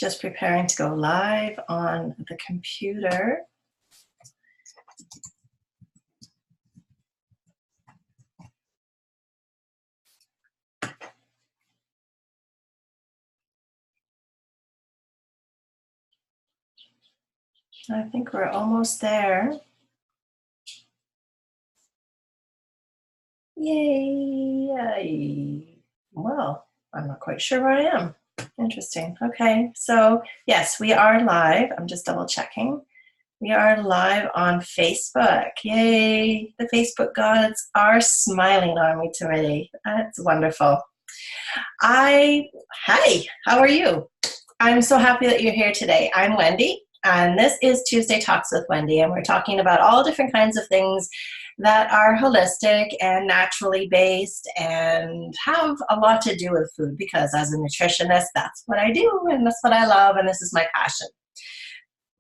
Just preparing to go live on the computer. I think we're almost there. Yay! Well, I'm not quite sure where I am. Interesting. Okay, so yes, we are live. I'm just double checking. We are live on Facebook. Yay! The Facebook gods are smiling on me today. That's wonderful. Hi, how are you? I'm so happy that you're here today. I'm Wendy, and this is Tuesday Talks with Wendy, and we're talking about all different kinds of things that are holistic and naturally based and have a lot to do with food, because as a nutritionist, that's what I do, and that's what I love, and this is my passion.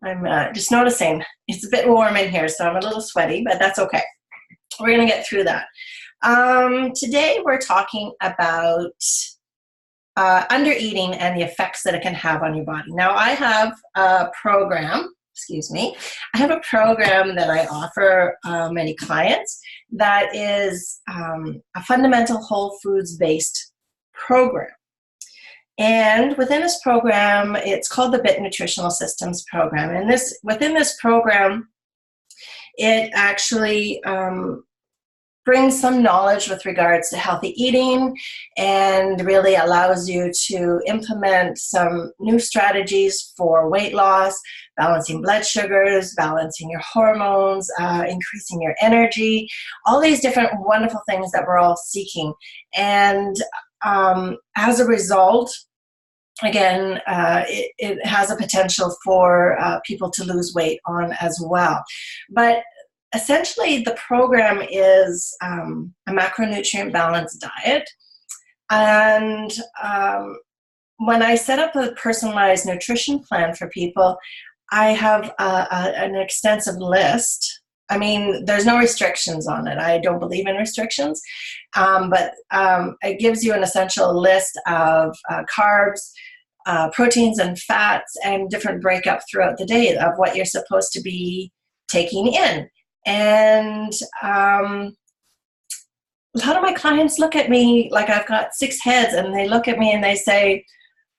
I'm just noticing it's a bit warm in here, so I'm a little sweaty, but that's okay. We're going to get through that. Today we're talking about undereating and the effects that it can have on your body. Now, I have a program, I have a program that I offer many clients that is a fundamental whole foods based program. And within this program, it's called the BIT Nutritional Systems Program. And within this program, it actually brings some knowledge with regards to healthy eating and really allows you to implement some new strategies for weight loss, balancing blood sugars, balancing your hormones, increasing your energy, all these different wonderful things that we're all seeking. And as a result, again, it has a potential for people to lose weight on as well. But essentially, the program is a macronutrient balanced diet. And when I set up a personalized nutrition plan for people, I have an extensive list. I mean, there's no restrictions on it. I don't believe in restrictions, but it gives you an essential list of carbs, proteins and fats, and different breakup throughout the day of what you're supposed to be taking in. And a lot of my clients look at me like I've got 6 heads, and they look at me and they say,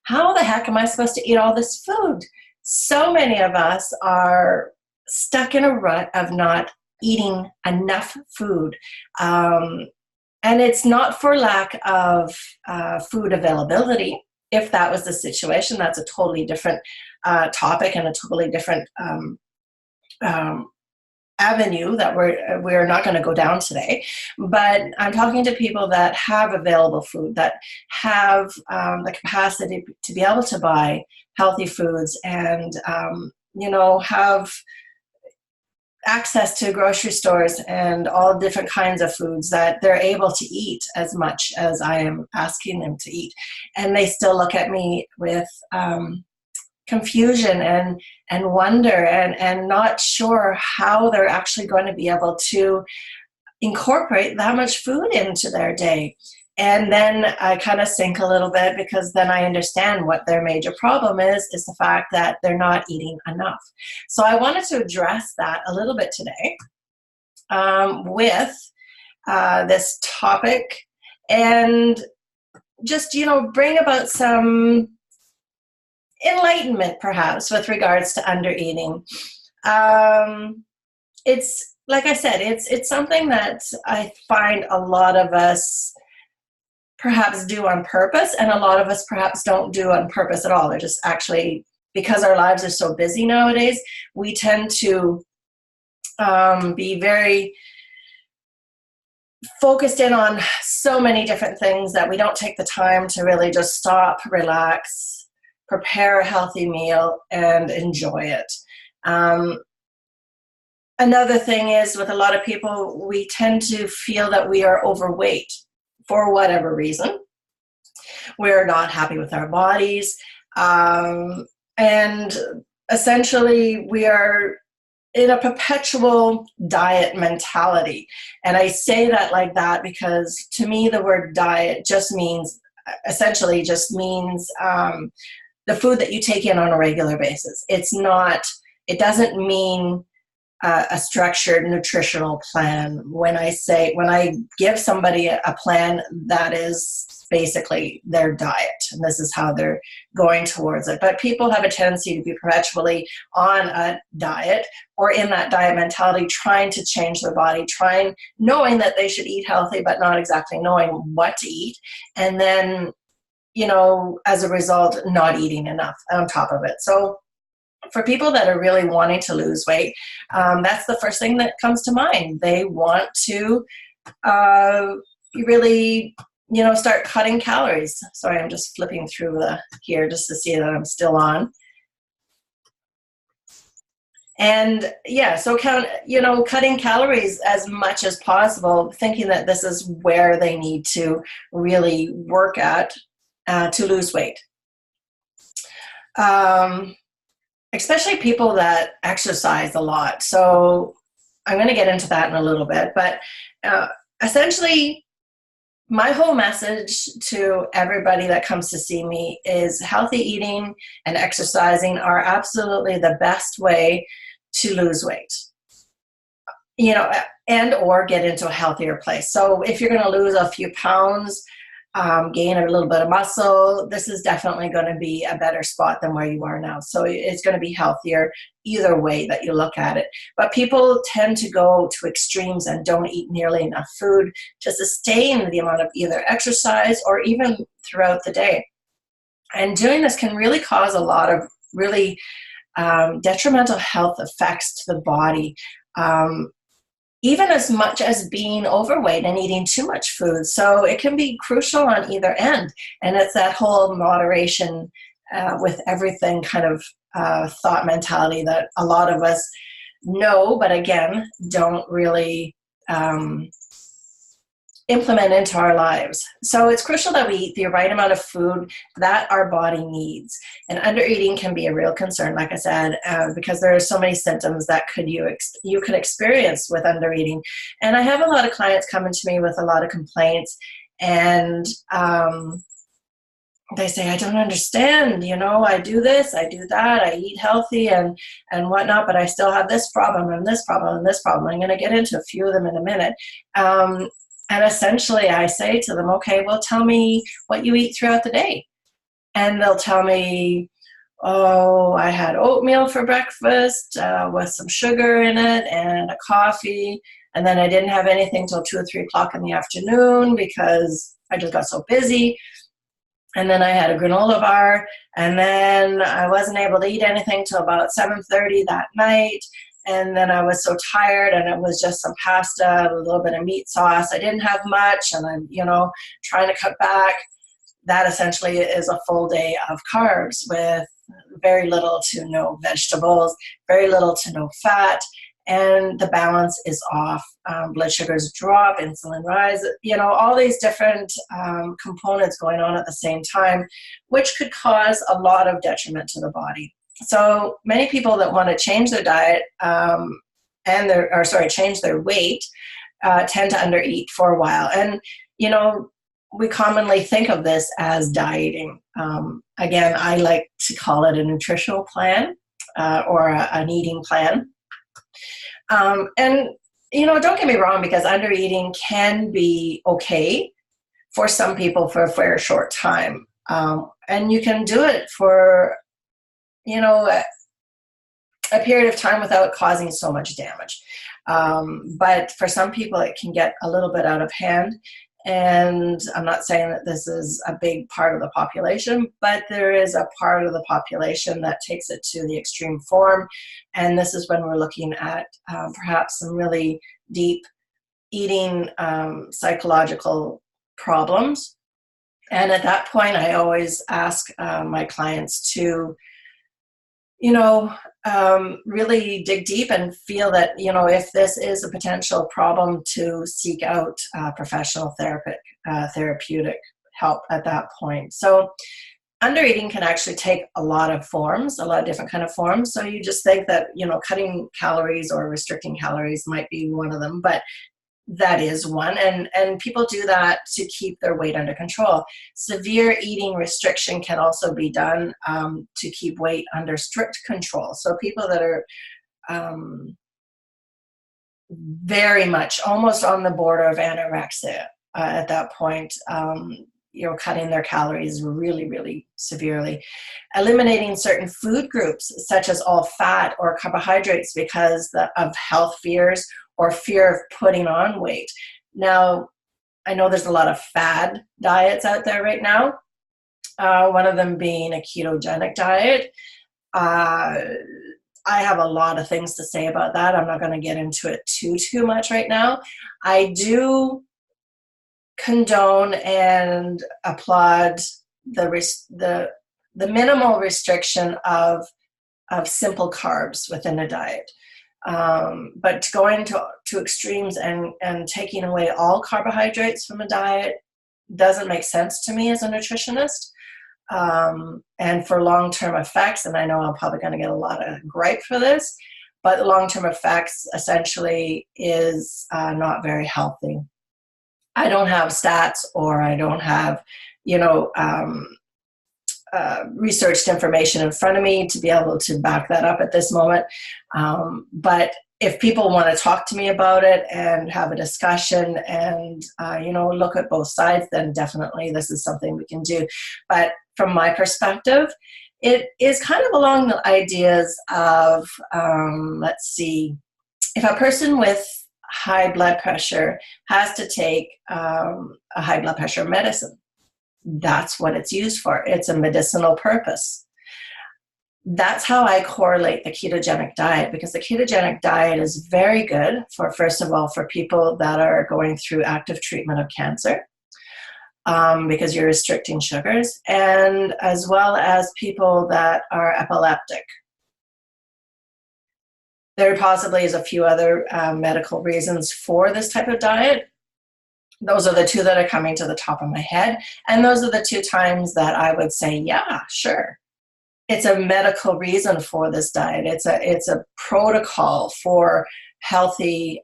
how the heck am I supposed to eat all this food? So many of us are stuck in a rut of not eating enough food. And it's not for lack of food availability. If that was the situation, that's a totally different topic and a totally different avenue that we're not going to go down today. But I'm talking to people that have available food, that have the capacity to be able to buy healthy foods and have access to grocery stores and all different kinds of foods that they're able to eat as much as I am asking them to eat. And they still look at me with confusion and wonder and not sure how they're actually going to be able to incorporate that much food into their day. And then I kind of sink a little bit, because then I understand what their major problem is the fact that they're not eating enough. So I wanted to address that a little bit today with this topic, and just, bring about some enlightenment perhaps with regards to undereating. It's, like I said, it's something that I find a lot of us perhaps do on purpose, and a lot of us perhaps don't do on purpose at all. They're just actually, because our lives are so busy nowadays, we tend to be very focused in on so many different things that we don't take the time to really just stop, relax, prepare a healthy meal, and enjoy it. Another thing is, with a lot of people, we tend to feel that we are overweight for whatever reason. We're not happy with our bodies. And essentially, we are in a perpetual diet mentality. And I say that like that because, to me, the word diet just means the food that you take in on a regular basis. It doesn't mean a structured nutritional plan. When I give somebody a plan, that is basically their diet, and this is how they're going towards it. But people have a tendency to be perpetually on a diet or in that diet mentality, trying to change their body, knowing that they should eat healthy, but not exactly knowing what to eat. And then, as a result, not eating enough on top of it. So for people that are really wanting to lose weight, that's the first thing that comes to mind. They want to really, start cutting calories. Sorry, I'm just flipping through here just to see that I'm still on. And yeah, so cutting calories as much as possible, thinking that this is where they need to really work at to lose weight. Especially people that exercise a lot. So I'm going to get into that in a little bit, but essentially my whole message to everybody that comes to see me is healthy eating and exercising are absolutely the best way to lose weight, and or get into a healthier place. So if you're going to lose a few pounds, gain a little bit of muscle, this is definitely going to be a better spot than where you are now. So it's going to be healthier either way that you look at it. But people tend to go to extremes and don't eat nearly enough food to sustain the amount of either exercise or even throughout the day. And doing this can really cause a lot of really detrimental health effects to the body. Even as much as being overweight and eating too much food. So it can be crucial on either end. And it's that whole moderation with everything kind of thought mentality that a lot of us know, but again, don't really implement into our lives. So it's crucial that we eat the right amount of food that our body needs. And undereating can be a real concern, like I said, because there are so many symptoms that you could experience with undereating. And I have a lot of clients coming to me with a lot of complaints, and they say, I don't understand, I do this, I do that, I eat healthy and whatnot, but I still have this problem and this problem and this problem. I'm going to get into a few of them in a minute. And essentially I say to them, okay, well, tell me what you eat throughout the day. And they'll tell me, oh, I had oatmeal for breakfast with some sugar in it and a coffee. And then I didn't have anything till 2 or 3 o'clock in the afternoon because I just got so busy. And then I had a granola bar. And then I wasn't able to eat anything till about 7:30 that night. And then I was so tired, and it was just some pasta, a little bit of meat sauce. I didn't have much, and I'm, trying to cut back. That essentially is a full day of carbs with very little to no vegetables, very little to no fat, and the balance is off. Blood sugars drop, insulin rise, all these different components going on at the same time, which could cause a lot of detriment to the body. So many people that want to change their diet change their weight tend to undereat for a while. And, we commonly think of this as dieting. Again, I like to call it a nutritional plan or an eating plan. And, don't get me wrong, because undereating can be okay for some people for a very short time. And you can do it for a period of time without causing so much damage. But for some people, it can get a little bit out of hand. And I'm not saying that this is a big part of the population, but there is a part of the population that takes it to the extreme form. And this is when we're looking at perhaps some really deep eating psychological problems. And at that point, I always ask my clients to really dig deep and feel that, if this is a potential problem, to seek out professional therapeutic help at that point. So undereating can actually take a lot of different kind of forms. So you just think that, cutting calories or restricting calories might be one of them, but That is one, and people do that to keep their weight under control. Severe eating restriction can also be done to keep weight under strict control. So people that are very much almost on the border of anorexia at that point, cutting their calories really, really severely, eliminating certain food groups such as all fat or carbohydrates because of health fears or fear of putting on weight. Now, I know there's a lot of fad diets out there right now, one of them being a ketogenic diet. I have a lot of things to say about that. I'm not going to get into it too much right now. I do condone and applaud the minimal restriction of simple carbs within a diet. But going to extremes and taking away all carbohydrates from a diet doesn't make sense to me as a nutritionist. And for long-term effects, and I know I'm probably going to get a lot of gripe for this, but the long-term effects essentially is not very healthy. I don't have stats or I don't have, researched information in front of me to be able to back that up at this moment. But if people want to talk to me about it and have a discussion and, look at both sides, then definitely this is something we can do. But from my perspective, it is kind of along the ideas of, let's see, if a person with high blood pressure has to take a high blood pressure medicine, that's what it's used for. It's a medicinal purpose. That's how I correlate the ketogenic diet, because the ketogenic diet is very good for, first of all, for people that are going through active treatment of cancer, because you're restricting sugars, and as well as people that are epileptic. There possibly is a few other medical reasons for this type of diet. Those are the two that are coming to the top of my head. And those are the two times that I would say, yeah, sure. It's a medical reason for this diet. It's a protocol for healthy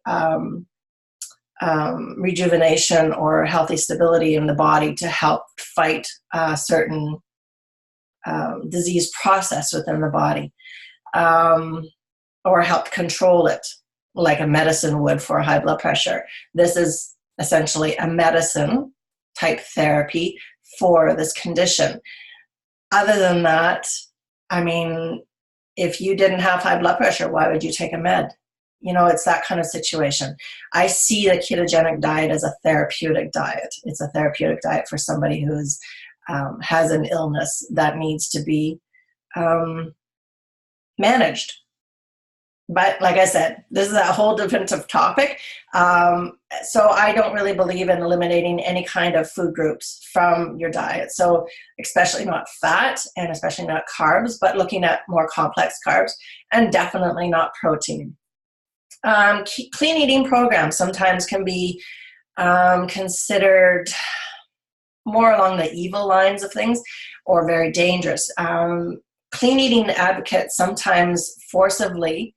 rejuvenation or healthy stability in the body to help fight a certain disease process within the body, or help control it like a medicine would for high blood pressure. This is essentially a medicine type therapy for this condition. Other than that, I mean, if you didn't have high blood pressure, why would you take a med? It's that kind of situation. I see the ketogenic diet as a therapeutic diet. It's a therapeutic diet for somebody who has an illness that needs to be managed. But like I said, this is a whole different topic. So I don't really believe in eliminating any kind of food groups from your diet. So especially not fat and especially not carbs, but looking at more complex carbs, and definitely not protein. Clean eating programs sometimes can be considered more along the evil lines of things, or very dangerous. Clean eating advocates sometimes forcibly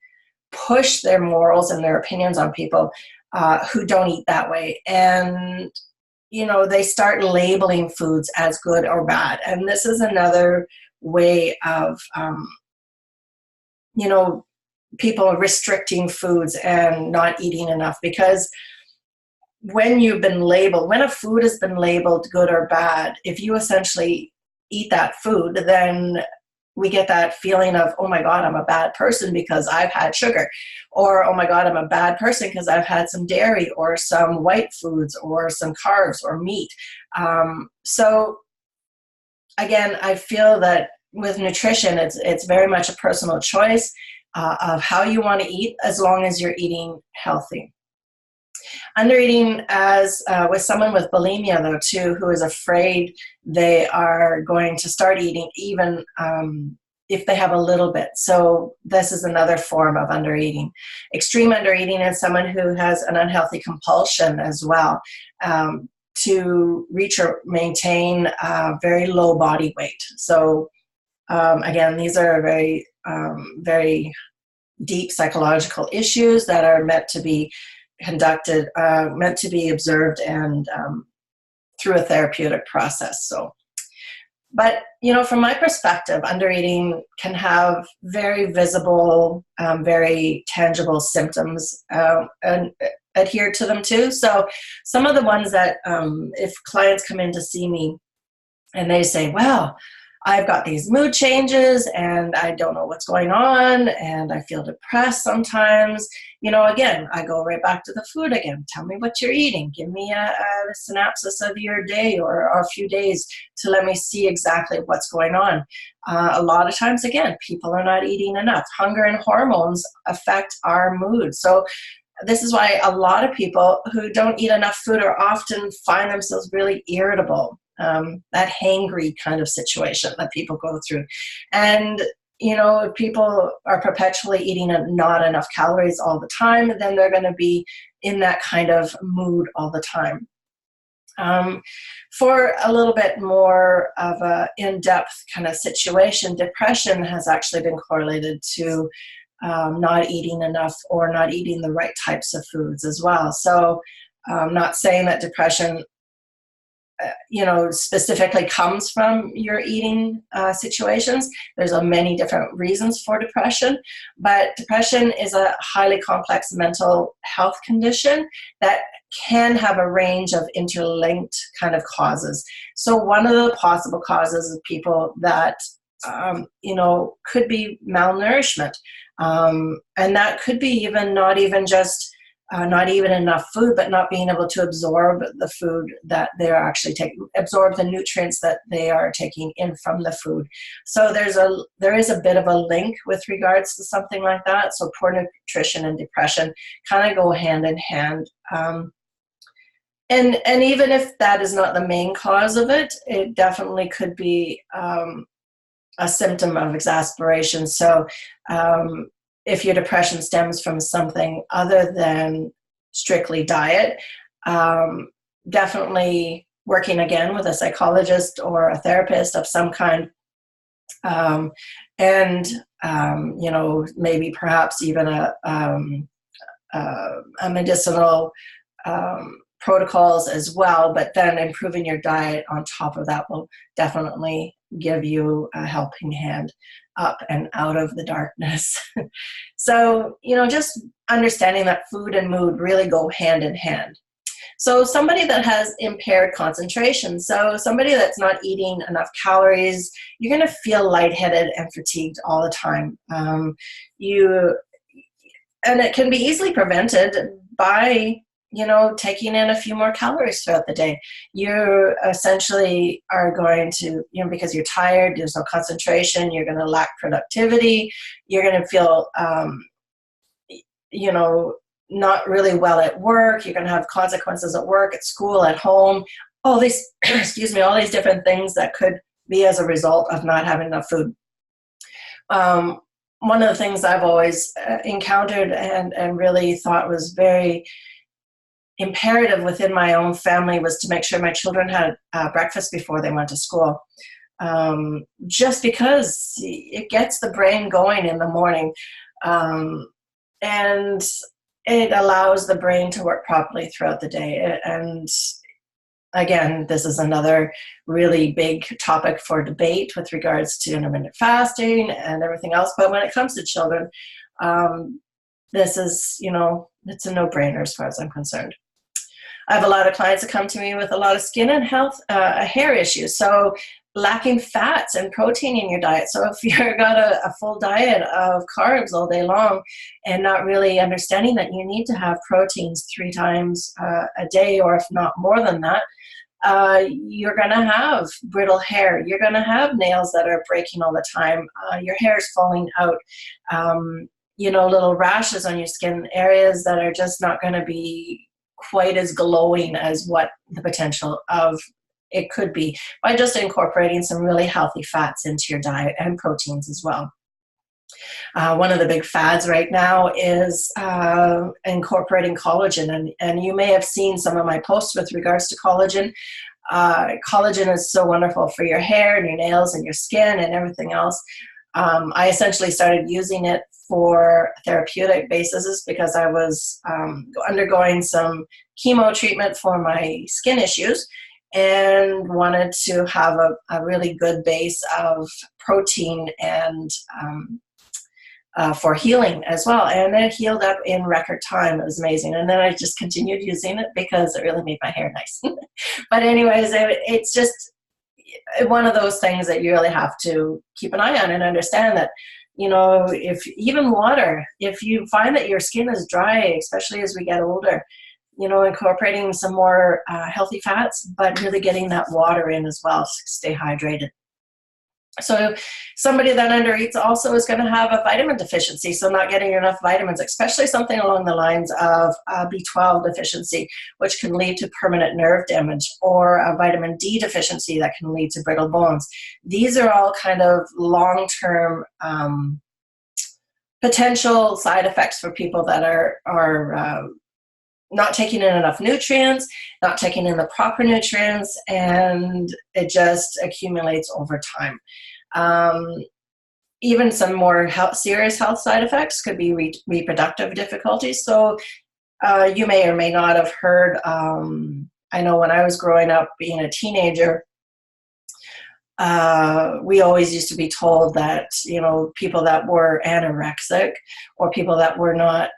push their morals and their opinions on people who don't eat that way. And, they start labeling foods as good or bad. And this is another way of, people restricting foods and not eating enough, because when a food has been labeled good or bad, if you essentially eat that food, then we get that feeling of, oh my God, I'm a bad person because I've had sugar, or oh my God, I'm a bad person because I've had some dairy or some white foods or some carbs or meat. So again, I feel that with nutrition, it's very much a personal choice of how you want to eat, as long as you're eating healthy. Undereating, as with someone with bulimia though too, who is afraid they are going to start eating even if they have a little bit. So this is another form of undereating. Extreme undereating is someone who has an unhealthy compulsion as well, to reach or maintain very low body weight. So again, these are very deep psychological issues that are meant to be conducted, meant to be observed and through a therapeutic process. So, but, from my perspective, undereating can have very visible, very tangible symptoms and adhere to them too. So some of the ones that if clients come in to see me and they say, well, I've got these mood changes and I don't know what's going on and I feel depressed sometimes. Again, I go right back to the food again. Tell me what you're eating. Give me a synopsis of your day or a few days to let me see exactly what's going on. A lot of times, again, people are not eating enough. Hunger and hormones affect our mood. So this is why a lot of people who don't eat enough food are often find themselves really irritable. That hangry kind of situation that people go through. And, if people are perpetually eating not enough calories all the time, then they're going to be in that kind of mood all the time. For a little bit more of a in-depth kind of situation, depression has actually been correlated to not eating enough or not eating the right types of foods as well. So I'm not saying that depression specifically comes from your eating situations. There's many different reasons for depression, but depression is a highly complex mental health condition that can have a range of interlinked kind of causes. So one of the possible causes is people that could be malnourishment, and that could be even not even enough food, but not being able to absorb the food that they're actually taking, absorb the nutrients that they are taking in from the food. So there is a bit of a link with regards to something like that. So poor nutrition and depression kind of go hand in hand. And even if that is not the main cause of it, it definitely could be a symptom of exasperation. So if your depression stems from something other than strictly diet, definitely working again with a psychologist or a therapist of some kind, and maybe perhaps even a medicinal protocols as well, but then improving your diet on top of that will definitely give you a helping hand up and out of the darkness. So, just understanding that food and mood really go hand in hand. So somebody that has impaired concentration, so somebody that's not eating enough calories, you're going to feel lightheaded and fatigued all the time. And it can be easily prevented by taking in a few more calories throughout the day. You essentially are going to, because you're tired, there's no concentration, you're going to lack productivity, you're going to feel, not really well at work, you're going to have consequences at work, at school, at home, all these, all these different things that could be as a result of not having enough food. One of the things I've always encountered and really thought was very imperative within my own family was to make sure my children had breakfast before they went to school. Just because it gets the brain going in the morning, and it allows the brain to work properly throughout the day. And again, this is another really big topic for debate with regards to intermittent fasting and everything else. But when it comes to children, this is, it's a no-brainer as far as I'm concerned. I have a lot of clients that come to me with a lot of skin and health, hair issues. So lacking fats and protein in your diet. So if you've got a full diet of carbs all day long and not really understanding that you need to have proteins 3 times a day, or if not more than that, you're going to have brittle hair. You're going to have nails that are breaking all the time. Your hair is falling out. Little rashes on your skin, areas that are just not going to be quite as glowing as what the potential of it could be by just incorporating some really healthy fats into your diet and proteins as well. One of the big fads right now is incorporating collagen, and you may have seen some of my posts with regards to collagen. Collagen is so wonderful for your hair and your nails and your skin and everything else. I essentially started using it for therapeutic basis because I was undergoing some chemo treatment for my skin issues and wanted to have a really good base of protein and for healing as well. And it healed up in record time. It was amazing. And then I just continued using it because it really made my hair nice. But anyways, it's just one of those things that you really have to keep an eye on and understand that, if even water, if you find that your skin is dry, especially as we get older, incorporating some more healthy fats, but really getting that water in as well to stay hydrated. So somebody that undereats also is going to have a vitamin deficiency, so not getting enough vitamins, especially something along the lines of B12 deficiency, which can lead to permanent nerve damage, or a vitamin D deficiency that can lead to brittle bones. These are all kind of long-term potential side effects for people that are not taking in enough nutrients, not taking in the proper nutrients, and it just accumulates over time. Even some more serious health side effects could be reproductive difficulties. So you may or may not have heard, I know when I was growing up, being a teenager, we always used to be told that, people that were anorexic or people that were not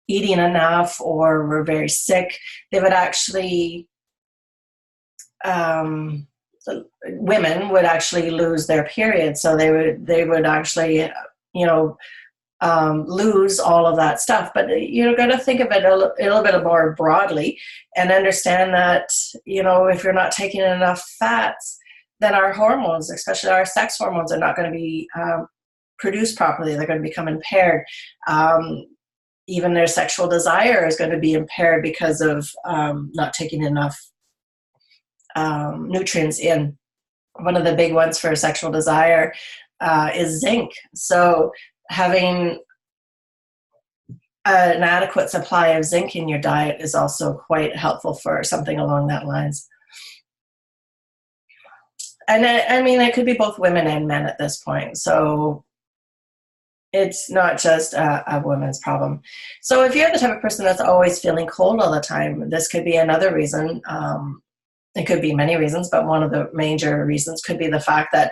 eating enough or were very sick, they would actually, women would actually lose their period. So they would actually, lose all of that stuff. But you're going to think of it a little bit more broadly and understand that, if you're not taking enough fats, then our hormones, especially our sex hormones, are not going to be produced properly. They're going to become impaired. Even their sexual desire is going to be impaired because of not taking enough nutrients in. One of the big ones for sexual desire is zinc. So having an adequate supply of zinc in your diet is also quite helpful for something along that lines. And it could be both women and men at this point. So it's not just a woman's problem. So if you're the type of person that's always feeling cold all the time, this could be another reason. It could be many reasons, but one of the major reasons could be the fact that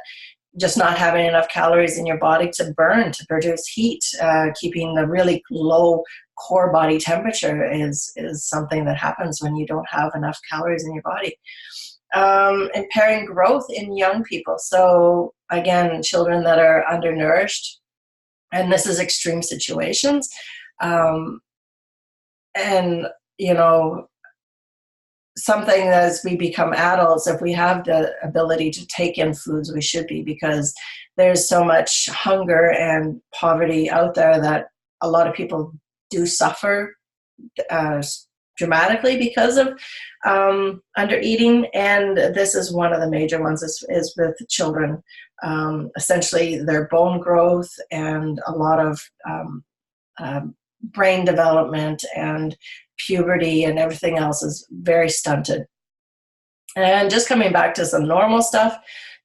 just not having enough calories in your body to burn, to produce heat, keeping the really low core body temperature is something that happens when you don't have enough calories in your body. Impairing growth in young people. So again, children that are undernourished, and this is extreme situations. Something as we become adults, if we have the ability to take in foods, we should be, because there's so much hunger and poverty out there that a lot of people do suffer dramatically because of undereating. And this is one of the major ones is with children. Essentially their bone growth and a lot of brain development and puberty and everything else is very stunted. And just coming back to some normal stuff,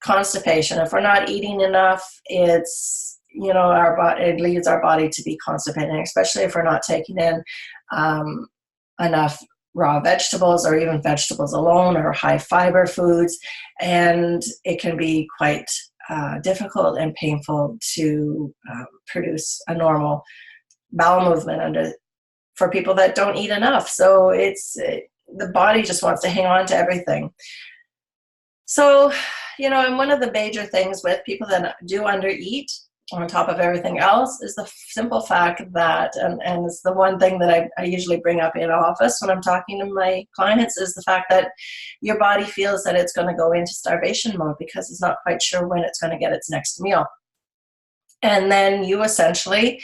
constipation. If we're not eating enough, it's, it leads our body to be constipated, especially if we're not taking in enough raw vegetables or even vegetables alone or high fiber foods. And it can be quite difficult and painful to produce a normal bowel movement for people that don't eat enough. So the body just wants to hang on to everything. So, and one of the major things with people that do undereat, on top of everything else, is the simple fact that, and it's the one thing that I usually bring up in office when I'm talking to my clients, is the fact that your body feels that it's going to go into starvation mode because it's not quite sure when it's going to get its next meal. And then you essentially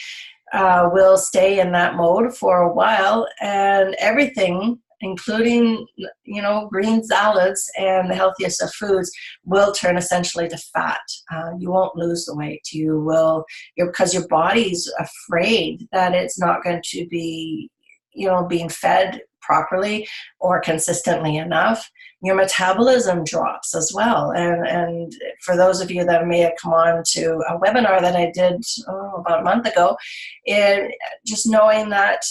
will stay in that mode for a while, and everything, including, green salads and the healthiest of foods, will turn essentially to fat. You won't lose the weight. Because your body's afraid that it's not going to be, being fed properly or consistently enough, your metabolism drops as well. And for those of you that may have come on to a webinar that I did about a month ago, just knowing that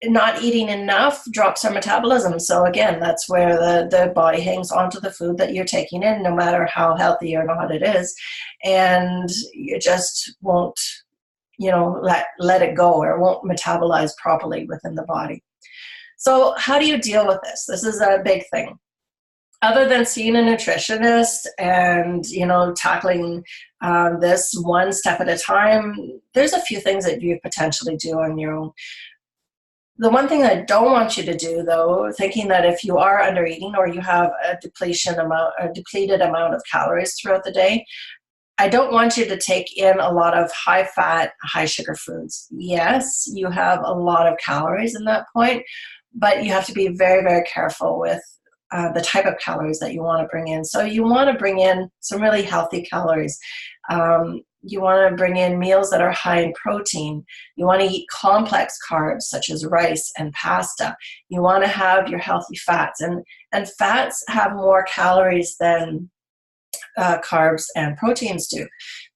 not eating enough drops our metabolism. So again, that's where the body hangs onto the food that you're taking in, no matter how healthy or not it is. And you just won't, let it go, or it won't metabolize properly within the body. So how do you deal with this? This is a big thing. Other than seeing a nutritionist and, tackling this one step at a time, there's a few things that you potentially do on your own. The one thing I don't want you to do, though, thinking that if you are under eating or you have a depleted amount of calories throughout the day, I don't want you to take in a lot of high fat, high sugar foods. Yes, you have a lot of calories in that point, but you have to be very, very careful with the type of calories that you want to bring in. So you want to bring in some really healthy calories. You want to bring in meals that are high in protein. You want to eat complex carbs such as rice and pasta. You want to have your healthy fats. And fats have more calories than carbs and proteins do.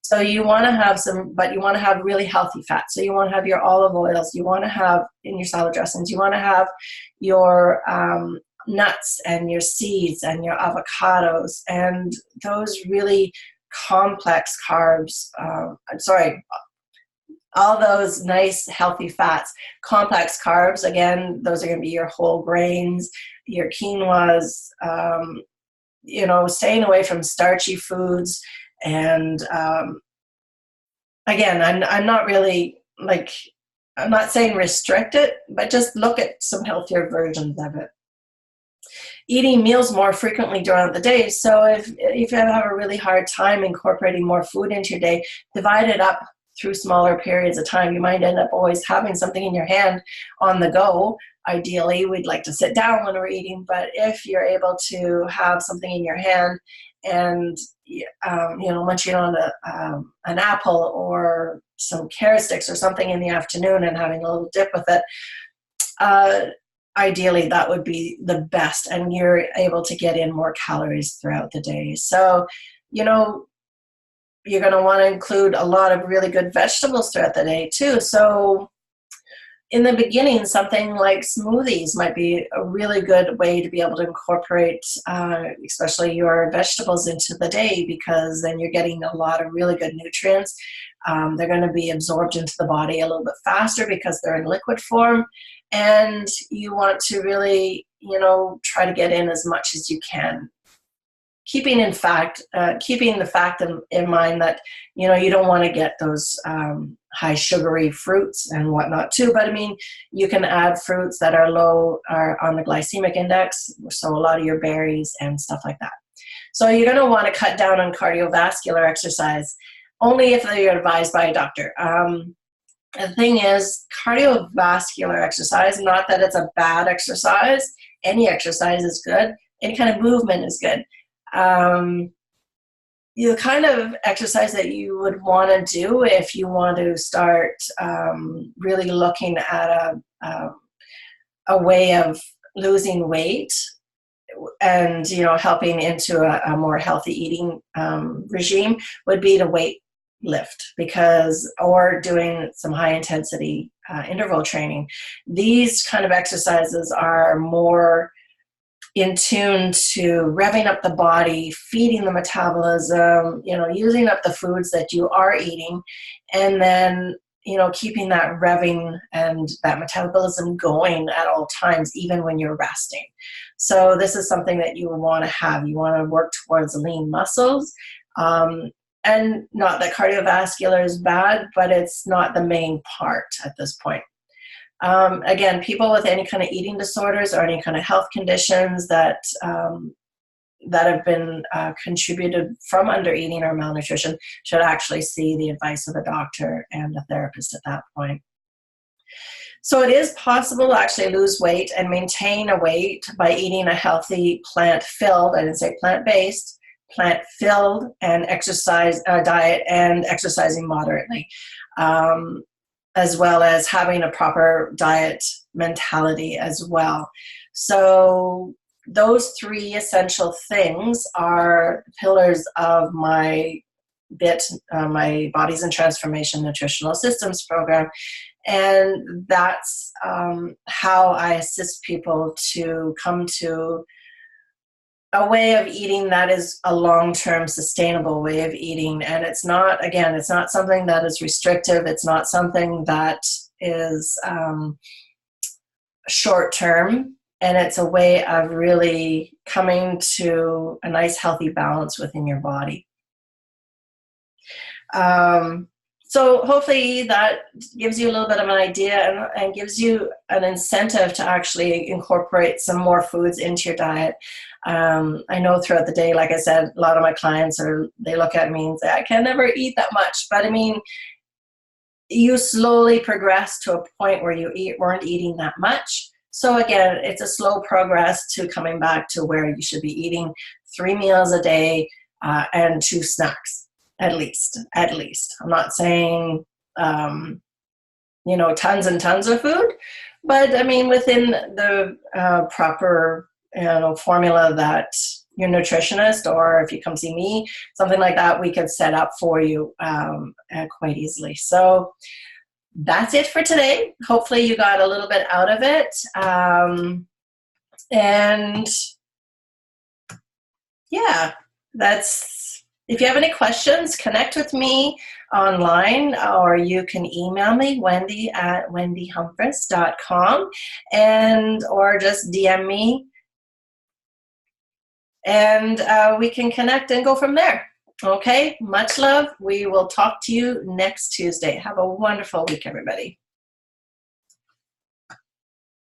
So you want to have but you want to have really healthy fats. So you want to have your olive oils. You want to have in your salad dressings. You want to have your nuts and your seeds and your avocados and those really complex carbs. All those nice healthy fats. Complex carbs, again, those are going to be your whole grains, your quinoas, staying away from starchy foods. And again, I'm not really I'm not saying restrict it, but just look at some healthier versions of it. Eating meals more frequently during the day. So if you have a really hard time incorporating more food into your day, divide it up through smaller periods of time. You might end up always having something in your hand on the go. Ideally, we'd like to sit down when we're eating, but if you're able to have something in your hand and, munching on an apple or some carrot sticks or something in the afternoon and having a little dip with it, ideally that would be the best, and you're able to get in more calories throughout the day. So, you're going to want to include a lot of really good vegetables throughout the day too. So in the beginning, something like smoothies might be a really good way to be able to incorporate, especially your vegetables into the day, because then you're getting a lot of really good nutrients. They're going to be absorbed into the body a little bit faster because they're in liquid form. And you want to really, try to get in as much as you can. Keeping the fact in mind that, you don't want to get those high sugary fruits and whatnot too. But I mean, you can add fruits that are low on the glycemic index. So a lot of your berries and stuff like that. So you're going to want to cut down on cardiovascular exercise only if you're advised by a doctor. The thing is, cardiovascular exercise, not that it's a bad exercise. Any exercise is good. Any kind of movement is good. The kind of exercise that you would want to do if you want to start really looking at a way of losing weight and, helping into a more healthy eating regime would be to weight lift, or doing some high intensity interval training. These kind of exercises are more in tune to revving up the body, feeding the metabolism, using up the foods that you are eating, and then, keeping that revving and that metabolism going at all times, even when you're resting. So this is something that you want to have. You want to work towards lean muscles. And not that cardiovascular is bad, but it's not the main part at this point. Again, people with any kind of eating disorders or any kind of health conditions that have been contributed from undereating or malnutrition should actually see the advice of a doctor and a therapist at that point. So it is possible to actually lose weight and maintain a weight by eating a healthy plant-filled, I didn't say plant-based, plant-filled and exercise diet and exercising moderately. as well as having a proper diet mentality as well. So those three essential things are pillars of my my Bodies and Transformation Nutritional Systems program. And that's how I assist people to come to a way of eating that is a long-term sustainable way of eating. And it's not, again, it's not something that is restrictive. It's not something that is short-term. And it's a way of really coming to a nice healthy balance within your body. So hopefully that gives you a little bit of an idea and gives you an incentive to actually incorporate some more foods into your diet. I know throughout the day, like I said, a lot of my clients they look at me and say, I can never eat that much. But I mean, you slowly progress to a point where you weren't eating that much. So again, it's a slow progress to coming back to where you should be eating 3 meals a day and 2 snacks. At least. I'm not saying, tons and tons of food, but I mean, within the proper, formula that your nutritionist, or if you come see me, something like that, we can set up for you quite easily. So that's it for today. Hopefully you got a little bit out of it. And yeah, if you have any questions, connect with me online, or you can email me, wendy@wendyhumphris.com, or just DM me, and we can connect and go from there. Okay, much love. We will talk to you next Tuesday. Have a wonderful week, everybody.